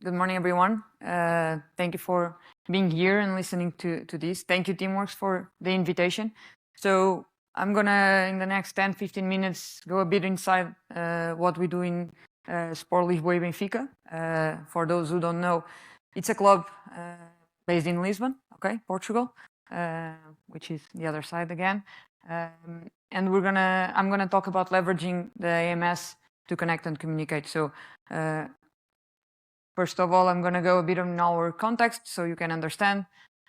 Good morning, everyone. Thank you for being here and listening to this. Thank you, Teamworks, for the invitation. So I'm gonna, in the next 10, 15 minutes, go a bit inside what we do in Sport Lisboa Benfica. For those who don't know, it's a club based in Lisbon, okay, Portugal, which is the other side again. And I'm gonna talk about leveraging the AMS to connect and communicate. So first of all, I'm gonna go a bit on our context so you can understand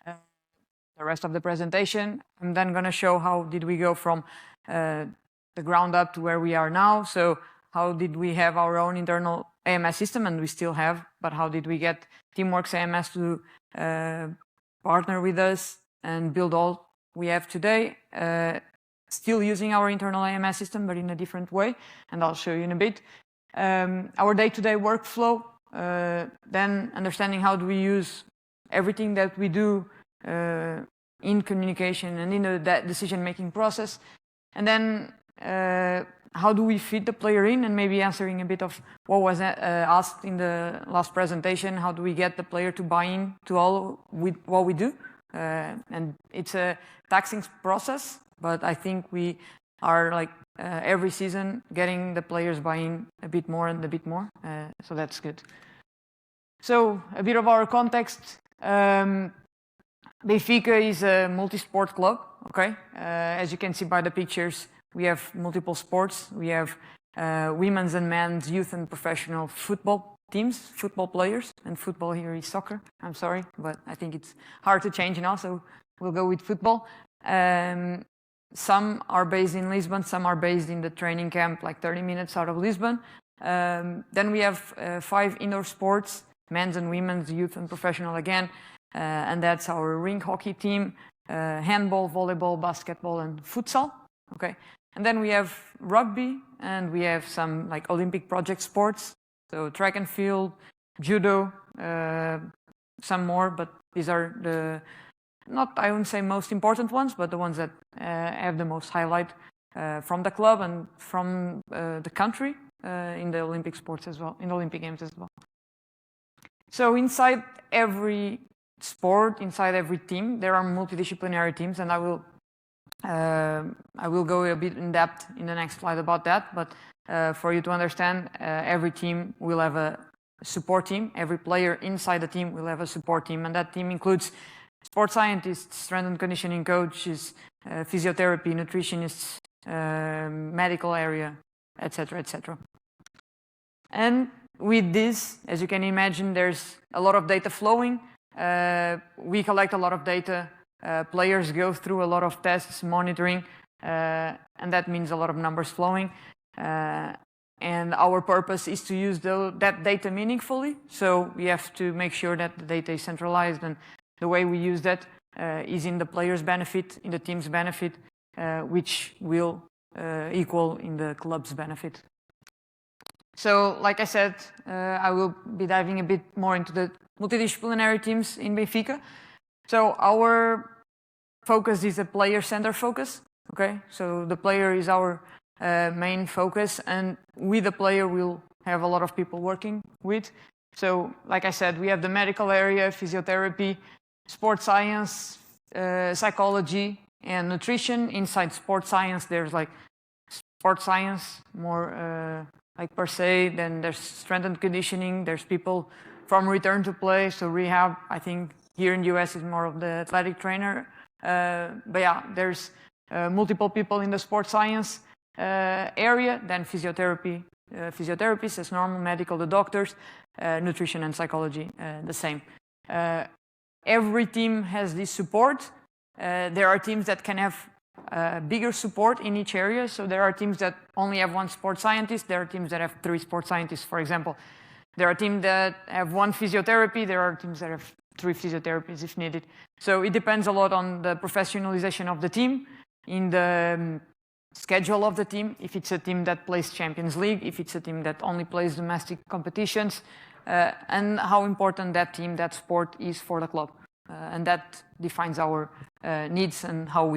the rest of the presentation. I'm then gonna show how did we go from the ground up to where we are now. So how did we have our own internal AMS system, and we still have, but how did we get Teamworks AMS to partner with us and build all we have today, still using our internal AMS system, but in a different way, and I'll show you in a bit. Our day-to-day workflow, then understanding how do we use everything that we do in communication and in the decision-making process, and then how do we fit the player in, and maybe answering a bit of what was asked in the last presentation, how do we get the player to buy in to all what we do, and it's a taxing process, but I think we are like every season getting the players buying a bit more and a bit more, so that's good. So a bit of our context. Benfica is a multi-sport club, okay? As you can see by the pictures, we have multiple sports. We have women's and men's, youth and professional football teams, football players, and football here is soccer. I'm sorry, but I think it's hard to change now, so we'll go with football. Some are based in Lisbon, some are based in the training camp, like 30 minutes out of Lisbon. Then we have 5 indoor sports, men's and women's, youth and professional again. And that's our rink hockey team, handball, volleyball, basketball, and futsal. Okay. And then we have rugby, and we have some like Olympic project sports. So track and field, judo, some more, but these are the, not, I wouldn't say most important ones, but the ones that have the most highlight from the club and from the country in the Olympic sports as well, in the Olympic Games as well. So inside every sport, inside every team, there are multidisciplinary teams, and I will go a bit in depth in the next slide about that. But for you to understand, every team will have a support team. Every player inside the team will have a support team, and that team includes sports scientists, strength and conditioning coaches, physiotherapy, nutritionists, medical area, etc., etc. And with this, as you can imagine, there's a lot of data flowing. We collect a lot of data. Players go through a lot of tests, monitoring, and that means a lot of numbers flowing. And our purpose is to use that data meaningfully. So we have to make sure that the data is centralized, and the way we use that is in the player's benefit, in the team's benefit, which will equal in the club's benefit. So, like I said, I will be diving a bit more into the multidisciplinary teams in Benfica. So our focus is a player-centered focus, okay? So the player is our main focus, and with the player we'll have a lot of people working with. So, like I said, we have the medical area, physiotherapy, sports science, psychology, and nutrition. Inside sports science, there's like sports science, more like per se, then there's strength and conditioning, there's people from return to play, so rehab, I think here in the US is more of the athletic trainer, but yeah, there's multiple people in the sports science area, then physiotherapy, physiotherapists as normal, medical, the doctors, nutrition and psychology, the same. Every team has this support. There are teams that can have bigger support in each area. So there are teams that only have 1 sports scientist. There are teams that have 3 sports scientists, for example. There are teams that have 1 physiotherapy. There are teams that have 3 physiotherapies if needed. So it depends a lot on the professionalization of the team, in the schedule of the team, if it's a team that plays Champions League, if it's a team that only plays domestic competitions, and how important that team, that sport is for the club. And that defines our needs and how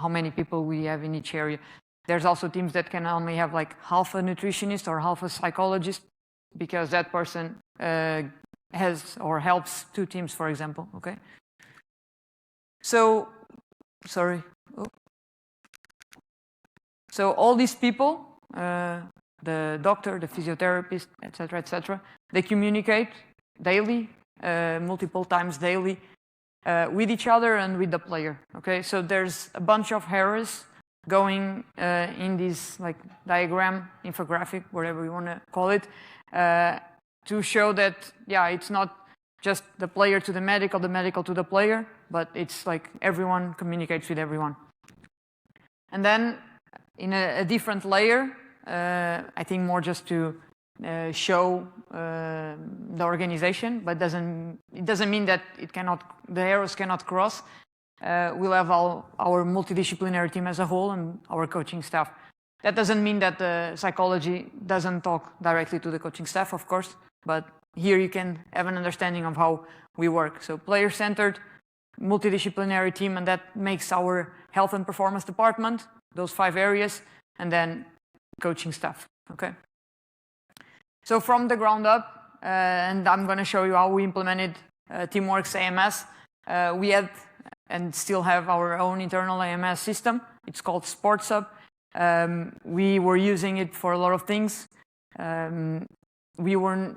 many people we have in each area. There's also teams that can only have like half a nutritionist or half a psychologist. because that person has or helps 2 teams, for example. Okay. So, sorry. Oh. So all these people, the doctor, the physiotherapist, etc., they communicate daily, multiple times daily, with each other and with the player. Okay, so there's a bunch of errors going in this like diagram, infographic, whatever you want to call it, to show that it's not just the player to the medical to the player, but it's like everyone communicates with everyone. And then in a different layer, I think more just to show the organization, but it doesn't mean that the arrows cannot cross. We'll have our multidisciplinary team as a whole and our coaching staff. That doesn't mean that the psychology doesn't talk directly to the coaching staff, of course, but here you can have an understanding of how we work. So player-centered, multidisciplinary team, and that makes our health and performance department, those 5 areas, and then coaching staff. Okay. So from the ground up, and I'm going to show you how we implemented Teamwork's AMS. We had and still have our own internal AMS system. It's called Sport Sub. We were using it for a lot of things. We were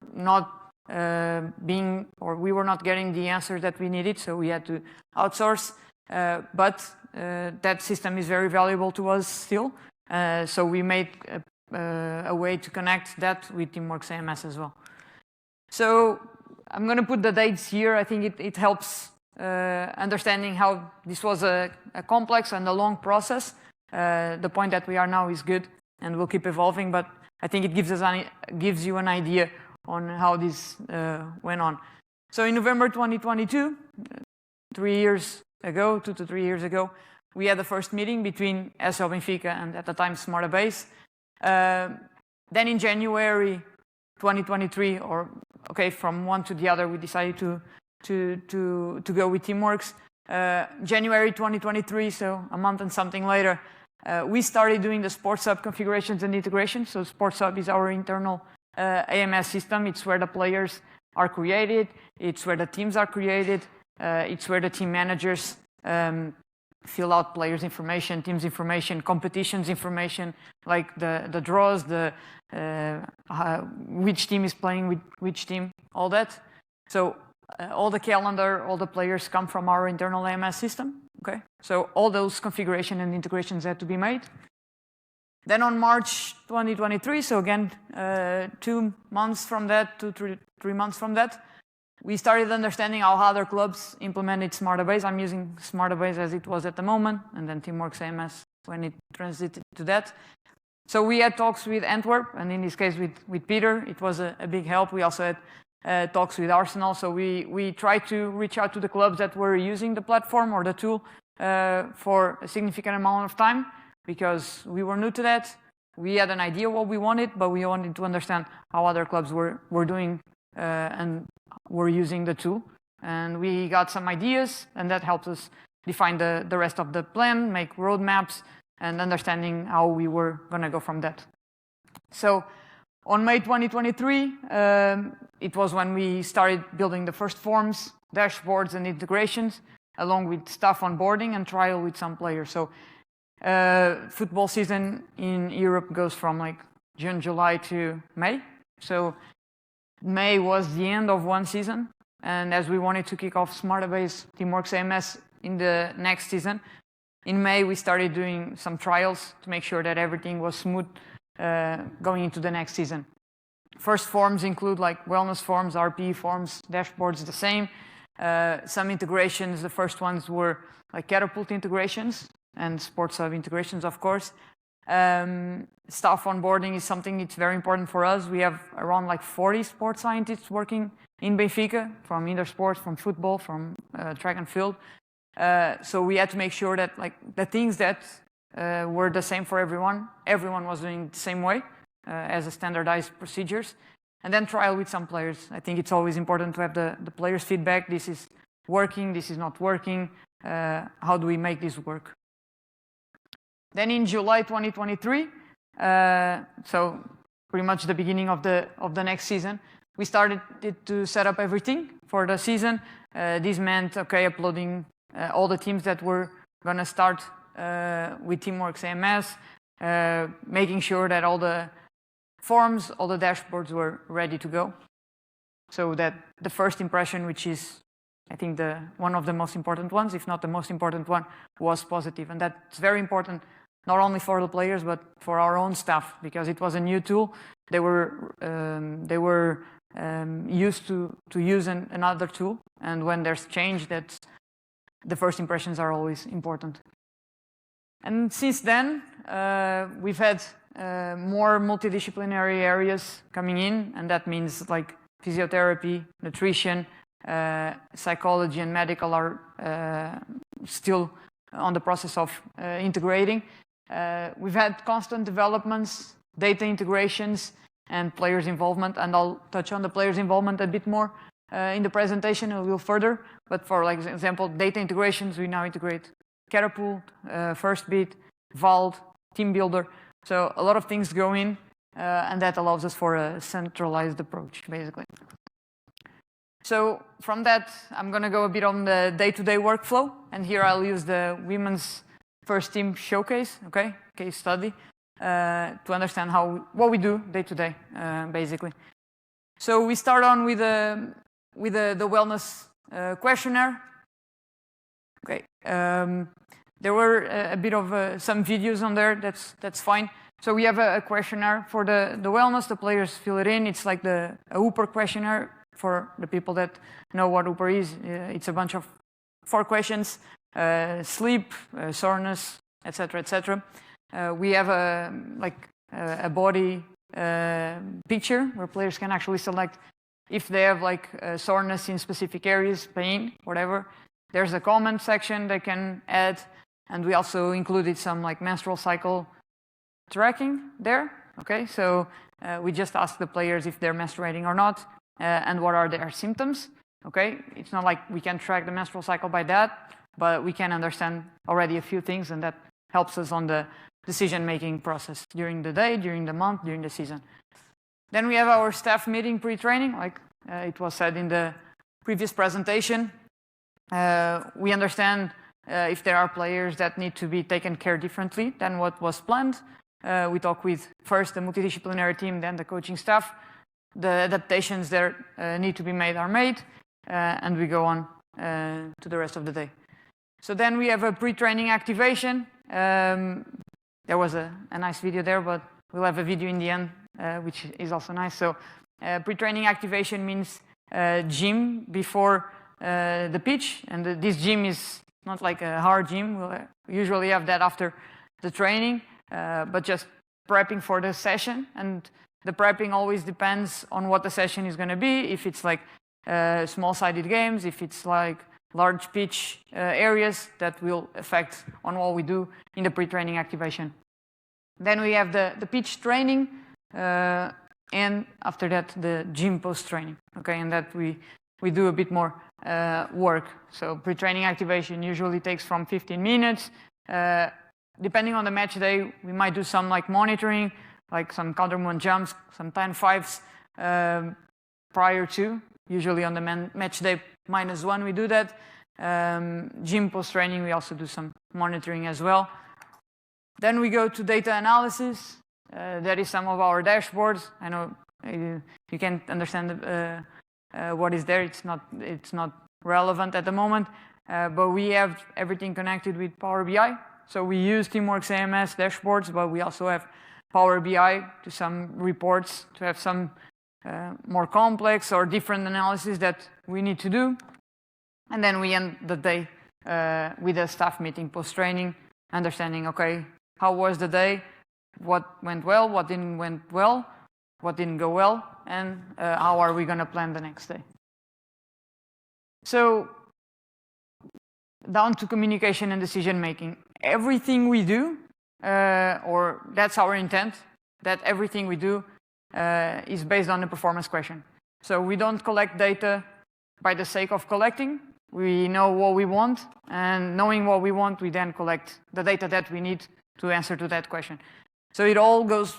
not getting the answers that we needed, so we had to outsource. But that system is very valuable to us still. So we made a way to connect that with Teamwork's AMS as well. So I'm going to put the dates here. I think it helps understanding how this was a complex and a long process. The point that we are now is good, and we'll keep evolving, but I think it gives you an idea on how this went on. So in November 2022, 3 years ago, 2 to 3 years ago, we had the first meeting between SL Benfica and at the time Smarta Base. Then in January 2023, from one to the other, we decided to go with Teamworks. January 2023, so a month and something later, we started doing the Sports Hub configurations and integrations. So Sports Hub is our internal AMS system. It's where the players are created. It's where the teams are created. It's where the team managers fill out players' information, teams' information, competitions' information, like the draws, which team is playing with which team, all that. So all the calendar, all the players come from our internal AMS system. Okay, so all those configuration and integrations had to be made. Then on March 2023, so again, 2 months from that, 3 months from that, we started understanding how other clubs implemented Smarta Base. I'm using Smarta Base as it was at the moment, and then Teamwork's AMS when it transited to that. So we had talks with Antwerp, and in this case with Peter. It was a big help. We also had talks with Arsenal. So we tried to reach out to the clubs that were using the platform or the tool for a significant amount of time, because we were new to that. We had an idea what we wanted, but we wanted to understand how other clubs were doing and were using the tool. And we got some ideas, and that helped us define the rest of the plan, make roadmaps, and understanding how we were going to go from that. So on May 2023, it was when we started building the first forms, dashboards, and integrations, along with staff onboarding and trial with some players. So football season in Europe goes from like June, July to May. So May was the end of one season, and as we wanted to kick off Smarta Base Teamwork's AMS in the next season, in May we started doing some trials to make sure that everything was smooth going into the next season. First forms include like wellness forms, RPE forms, dashboards, the same. Some integrations, the first ones were like Catapult integrations and Sports Hub integrations, of course. Staff onboarding is something that's very important for us. We have around like 40 sports scientists working in Benfica, from indoor sports, from football, from track and field. So we had to make sure that like the things that were the same for everyone was doing the same way as a standardized procedures. And then trial with some players. I think it's always important to have the players' feedback. This is working, this is not working. How do we make this work? Then in July 2023, so pretty much the beginning of the next season. We started to set up everything for the season. This meant uploading all the teams that were gonna start with Teamwork AMS, making sure that all the forms, all the dashboards were ready to go. So that the first impression, which is I think one of the most important ones, if not the most important one, was positive. And that's very important, not only for the players, but for our own staff, because it was a new tool. They were used to use another tool. And when there's change, the first impressions are always important. And since then, we've had more multidisciplinary areas coming in, and that means like physiotherapy, nutrition, psychology and medical are still on the process of integrating. We've had constant developments, data integrations, and players' involvement, and I'll touch on the players' involvement a bit more in the presentation a little further. But for like example, data integrations, we now integrate Catapult, FirstBeat, Vault, Team Builder. So a lot of things go in, and that allows us for a centralized approach, basically. So from that, I'm going to go a bit on the day-to-day workflow, and here I'll use the women's first team showcase, case study, to understand what we do day-to-day, basically. So we start on with the wellness questionnaire. Okay, there were a bit of some videos on there. That's fine. So we have a questionnaire for the wellness. The players fill it in. It's like a Hooper questionnaire. For the people that know what Hooper is, it's a bunch of 4 questions: sleep, soreness, etc., etc. We have a body picture where players can actually select if they have like soreness in specific areas, pain, whatever. There's a comment section they can add, and we also included some like menstrual cycle tracking there. Okay, so we just ask the players if they're menstruating or not. And what are their symptoms. Okay, it's not like we can track the menstrual cycle by that, but we can understand already a few things, and that helps us on the decision-making process during the day, during the month, during the season. Then we have our staff meeting pre-training, like it was said in the previous presentation. We understand if there are players that need to be taken care differently than what was planned. We talk with first the multidisciplinary team, then the coaching staff. The adaptations that need to be made are made, and we go on to the rest of the day. So then we have a pre-training activation. There was a nice video there, but we'll have a video in the end, which is also nice. So pre-training activation means gym before the pitch, and this gym is not like a hard gym. We'll usually have that after the training, but just prepping for the session. And the prepping always depends on what the session is going to be. If it's like small-sided games, if it's like large pitch areas, that will affect on what we do in the pre-training activation. Then we have the pitch training, and after that the gym post-training. Okay, and that we do a bit more work. So pre-training activation usually takes from 15 minutes. Depending on the match day, we might do some like monitoring, like some counter movement jumps, some 10-5s prior to. Usually on the match day -1 we do that. Gym post-training, we also do some monitoring as well. Then we go to data analysis. That is some of our dashboards. I know you can't understand what is there. It's not relevant at the moment. But we have everything connected with Power BI. So we use Teamwork AMS dashboards, but we also have Power BI to some reports to have some more complex or different analysis that we need to do. And then we end the day with a staff meeting post-training, understanding, okay, how was the day, what went well, what didn't went well, what didn't go well, and how are we going to plan the next day. So down to communication and decision making. Everything we do, or that's our intent, that everything we do is based on a performance question. So we don't collect data by the sake of collecting. We know what we want, and knowing what we want, we then collect the data that we need to answer to that question. So it all goes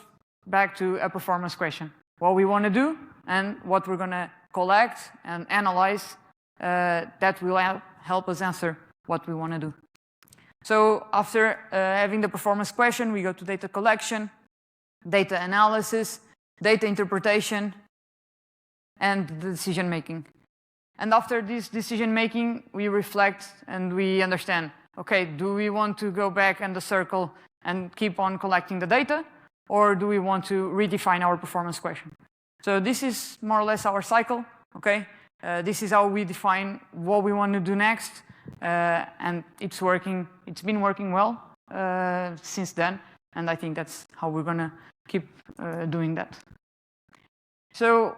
back to a performance question. What we want to do and what we're going to collect and analyze that will help us answer what we want to do. So after having the performance question, we go to data collection, data analysis, data interpretation, and the decision making. And after this decision making, we reflect and we understand, okay, do we want to go back in the circle and keep on collecting the data? Or do we want to redefine our performance question? So this is more or less our cycle, okay? This is how we define what we want to do next. And it's been working well since then. And I think that's how we're gonna keep doing that. So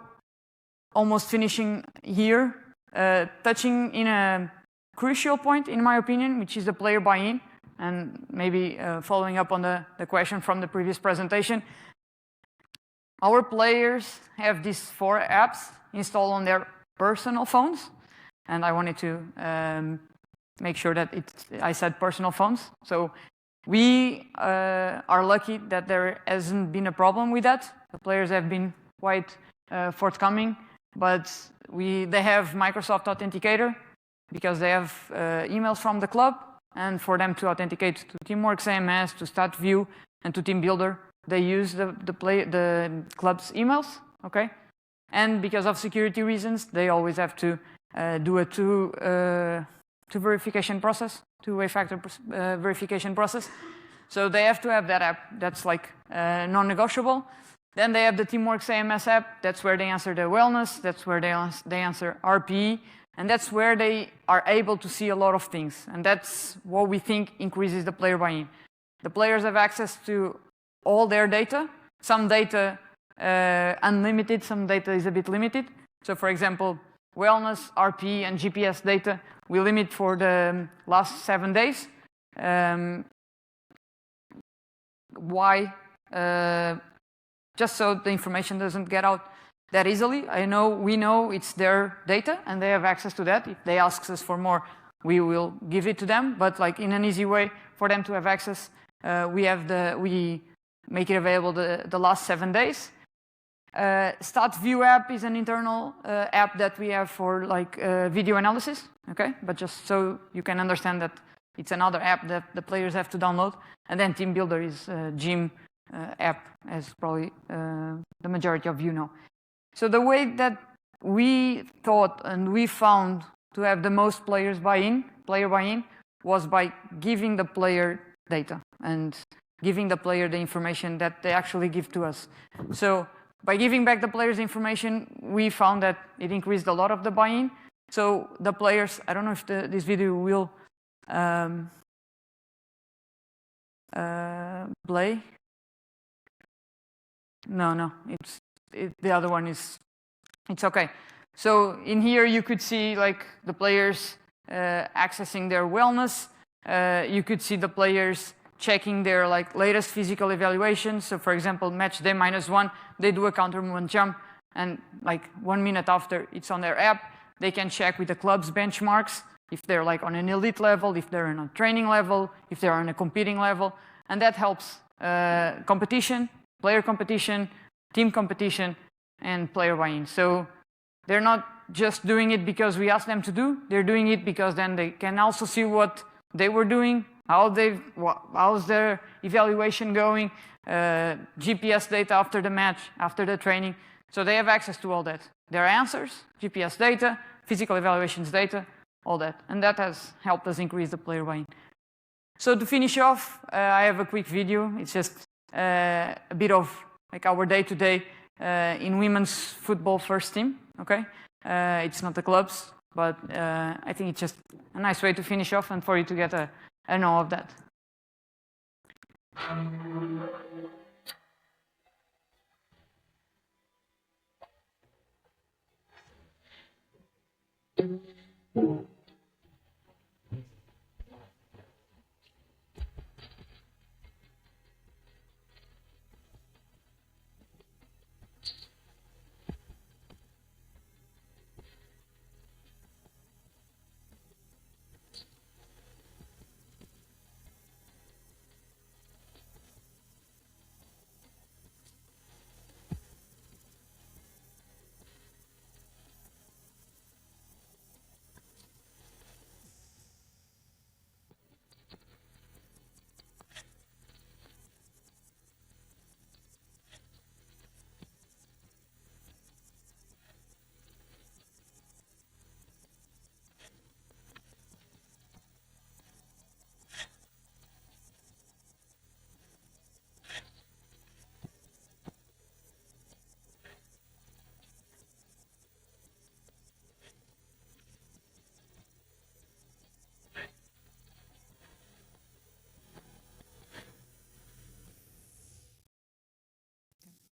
almost finishing here, touching in a crucial point, in my opinion, which is the player buy-in, and maybe following up on the question from the previous presentation. Our players have these 4 apps installed on their personal phones, and I wanted to make sure that I said personal phones. So we are lucky that there hasn't been a problem with that. The players have been quite forthcoming, but they have Microsoft Authenticator because they have emails from the club, and for them to authenticate to Teamwork AMS, to StatView, and to Team Builder, they use the club's emails, okay? And because of security reasons, they always have to do a two-way factor verification process. So they have to have that app. That's like non-negotiable. Then they have the Teamwork AMS app. That's where they answer the wellness. That's where they answer RPE. And that's where they are able to see a lot of things. And that's what we think increases the player buy-in. The players have access to all their data. Some data unlimited, some data is a bit limited. So for example, wellness, RPE, and GPS data, we limit for the last 7 days. Why? Just so the information doesn't get out that easily. We know it's their data and they have access to that. If they ask us for more, we will give it to them. But like in an easy way for them to have access, we make it available the last 7 days. StatView app is an internal app that we have for like video analysis. Okay, but just so you can understand that it's another app that the players have to download. And then Team Builder is a gym app, as probably the majority of you know. So the way that we thought and we found to have the most player buy-in, was by giving the player data and giving the player the information that they actually give to us. So by giving back the players information, we found that it increased a lot of the buy-in. So the players, I don't know if this video will play. No, the other one is, it's okay. So in here you could see like the players accessing their wellness. You could see the players checking their like latest physical evaluations. So for example, match day -1, they do a counter movement jump, and like 1 minute after it's on their app, they can check with the club's benchmarks if they're like on an elite level, if they're on a training level, if they're on a competing level, and that helps competition, player competition, team competition, and player buy-in. So they're not just doing it because we asked them to do, they're doing it because then they can also see what they were doing, how's their evaluation going, GPS data after the match, after the training. So they have access to all that. Their answers, GPS data, physical evaluations data, all that. And that has helped us increase the player buy-in. So to finish off, I have a quick video. It's just a bit of like our day-to-day in women's football first team, okay? It's not the clubs, but I think it's just a nice way to finish off and for you to get a know of that.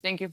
Thank you.